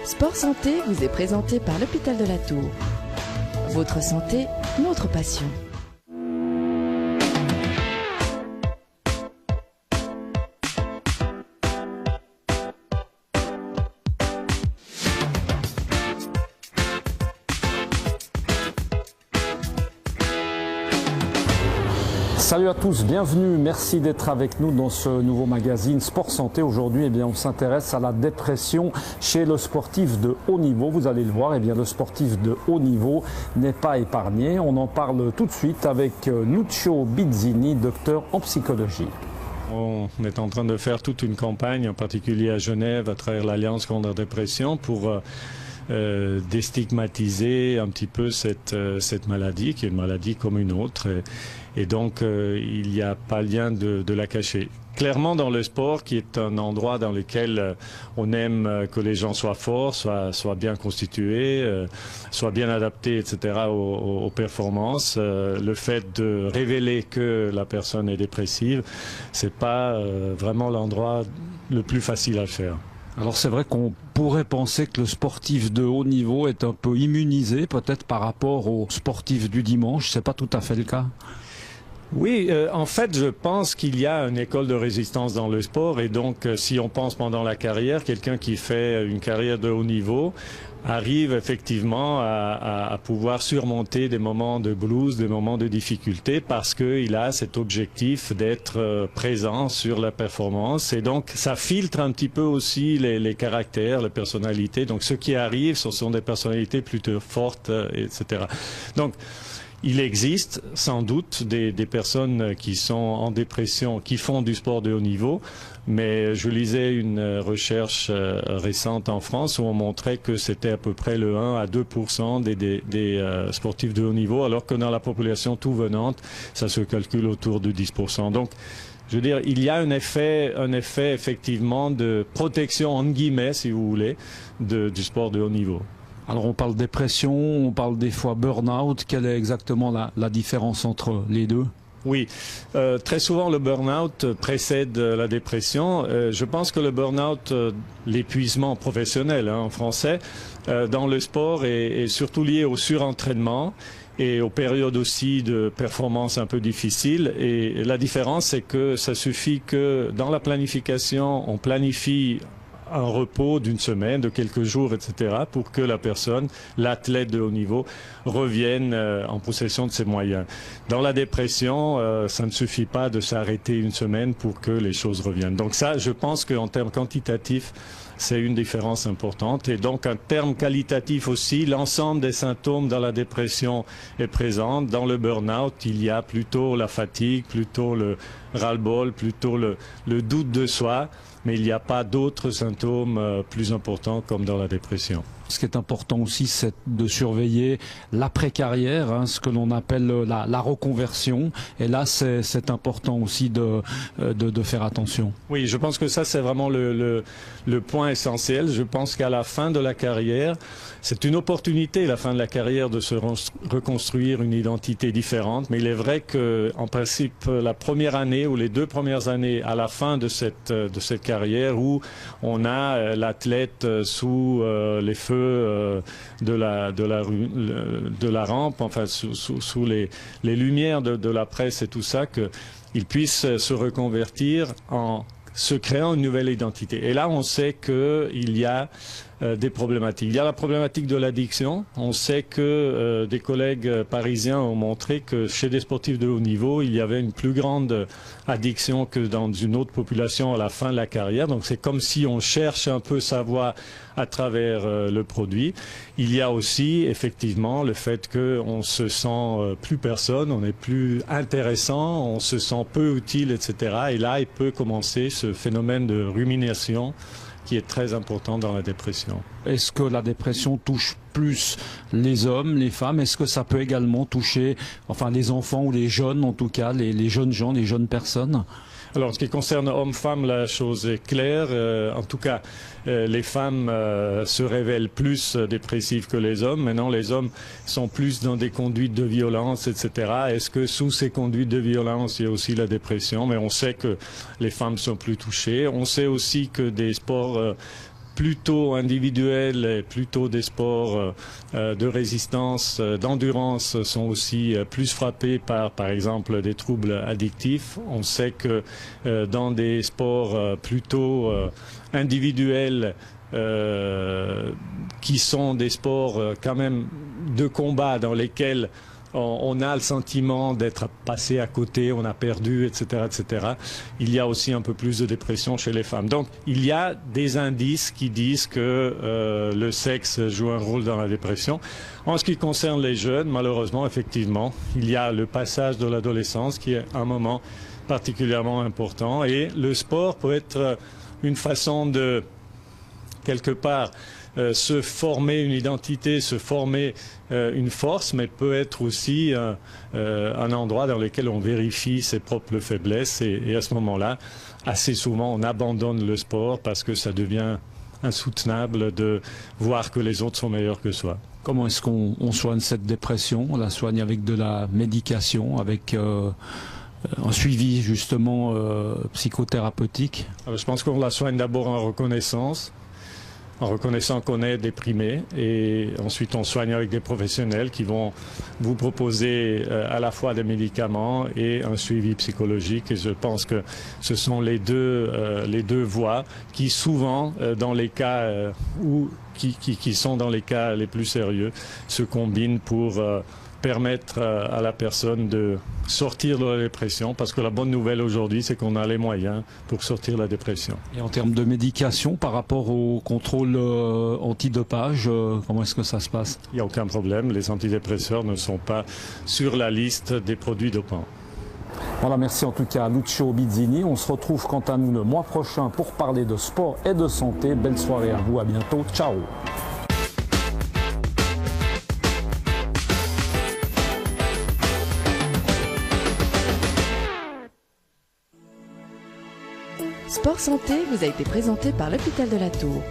Sport Santé vous est présenté par l'Hôpital de la Tour. Votre santé, notre passion. Salut à tous, bienvenue, merci d'être avec nous dans ce nouveau magazine Sport Santé. Aujourd'hui, on s'intéresse à la dépression chez le sportif de haut niveau. Vous allez le voir, le sportif de haut niveau n'est pas épargné. On en parle tout de suite avec Lucio Bizzini, docteur en psychologie. On est en train de faire toute une campagne, en particulier à Genève, à travers l'Alliance contre la dépression, pour déstigmatiser un petit peu cette maladie, qui est une maladie comme une autre. Et donc, il n'y a pas lien de la cacher. Clairement, dans le sport, qui est un endroit dans lequel on aime que les gens soient forts, soient bien constitués, soient bien adaptés, etc. aux performances, le fait de révéler que la personne est dépressive, c'est pas vraiment l'endroit le plus facile à faire. Alors c'est vrai qu'on pourrait penser que le sportif de haut niveau est un peu immunisé, peut-être par rapport aux sportifs du dimanche. C'est pas tout à fait le cas. Oui, en fait, je pense qu'il y a une école de résistance dans le sport et donc si on pense pendant la carrière, quelqu'un qui fait une carrière de haut niveau arrive effectivement à pouvoir surmonter des moments de blues, des moments de difficulté parce qu'il a cet objectif d'être présent sur la performance et donc ça filtre un petit peu aussi les caractères, les personnalités. Donc ceux qui arrivent, ce sont des personnalités plutôt fortes, etc. Donc il existe sans doute des personnes qui sont en dépression, qui font du sport de haut niveau, mais je lisais une recherche récente en France où on montrait que c'était à peu près le 1 à 2% des sportifs de haut niveau, alors que dans la population tout venante, ça se calcule autour de 10%. Donc, je veux dire, il y a un effet effectivement de protection, entre guillemets, si vous voulez, du sport de haut niveau. Alors on parle dépression, on parle des fois burn-out. Quelle est exactement la différence entre les deux ? Oui, très souvent le burn-out précède la dépression. Je pense que le burn-out, l'épuisement professionnel en français, dans le sport est surtout lié au surentraînement et aux périodes aussi de performance un peu difficiles. Et la différence, c'est que ça suffit que dans la planification, on planifie un repos d'une semaine, de quelques jours, etc., pour que la personne, l'athlète de haut niveau, revienne en possession de ses moyens. Dans la dépression, ça ne suffit pas de s'arrêter une semaine pour que les choses reviennent. Donc ça, je pense qu'en termes quantitatifs, c'est une différence importante. Et donc, en termes qualitatifs aussi, l'ensemble des symptômes dans la dépression est présent. Dans le burn-out, il y a plutôt la fatigue, plutôt le ras-le-bol, plutôt le doute de soi. Mais il n'y a pas d'autres symptômes plus importants comme dans la dépression. Ce qui est important aussi, c'est de surveiller l'après-carrière, ce que l'on appelle la reconversion. Et là, c'est important aussi de faire attention. Oui, je pense que ça, c'est vraiment le point essentiel. Je pense qu'à la fin de la carrière, c'est une opportunité, la fin de la carrière, de se reconstruire une identité différente. Mais il est vrai que, en principe, la première année ou les 2 premières années à la fin de cette carrière où on a l'athlète sous les feux de la rampe, enfin sous les lumières de la presse et tout ça, qu'il puisse se reconvertir en se créant une nouvelle identité. Et là, on sait qu'il y a des problématiques. Il y a la problématique de l'addiction. On sait que des collègues parisiens ont montré que chez des sportifs de haut niveau, il y avait une plus grande addiction que dans une autre population à la fin de la carrière. Donc c'est comme si on cherche un peu sa voie à travers le produit. Il y a aussi effectivement le fait qu'on se sent plus personne, on est plus intéressant, on se sent peu utile, etc. Et là, il peut commencer ce phénomène de rumination qui est très important dans la dépression. Est-ce que la dépression touche plus les hommes, les femmes? Est-ce que ça peut également toucher les enfants ou les jeunes, en tout cas, les jeunes gens, les jeunes personnes? Alors, en ce qui concerne hommes-femmes, la chose est claire. En tout cas, les femmes se révèlent plus dépressives que les hommes. Maintenant, les hommes sont plus dans des conduites de violence, etc. Est-ce que sous ces conduites de violence, il y a aussi la dépression? Mais on sait que les femmes sont plus touchées. On sait aussi que des sports plutôt individuels et plutôt des sports de résistance, d'endurance sont aussi plus frappés par exemple, des troubles addictifs. On sait que dans des sports plutôt individuels, qui sont des sports quand même de combat dans lesquels on a le sentiment d'être passé à côté, on a perdu, etc., etc. Il y a aussi un peu plus de dépression chez les femmes. Donc, il y a des indices qui disent que le sexe joue un rôle dans la dépression. En ce qui concerne les jeunes, malheureusement, effectivement, il y a le passage de l'adolescence qui est un moment particulièrement important. Et le sport peut être une façon de, quelque part, se former une identité, se former une force, mais peut être aussi un endroit dans lequel on vérifie ses propres faiblesses et à ce moment-là, assez souvent, on abandonne le sport parce que ça devient insoutenable de voir que les autres sont meilleurs que soi. Comment est-ce qu'on soigne cette dépression? On la soigne avec de la médication, avec un suivi justement psychothérapeutique? Alors, je pense qu'on la soigne d'abord en reconnaissant qu'on est déprimé, et ensuite on soigne avec des professionnels qui vont vous proposer à la fois des médicaments et un suivi psychologique. Et je pense que ce sont les deux voies qui souvent, dans les cas qui sont dans les cas les plus sérieux, se combinent pour permettre à la personne de sortir de la dépression, parce que la bonne nouvelle aujourd'hui, c'est qu'on a les moyens pour sortir de la dépression. Et en termes de médication, par rapport au contrôle antidopage, comment est-ce que ça se passe? Il n'y a aucun problème, les antidépresseurs ne sont pas sur la liste des produits dopants. Voilà, merci en tout cas à Lucio Bizzini. On se retrouve quant à nous le mois prochain pour parler de sport et de santé. Belle soirée à vous, à bientôt, ciao. Sport Santé vous a été présenté par l'Hôpital de la Tour.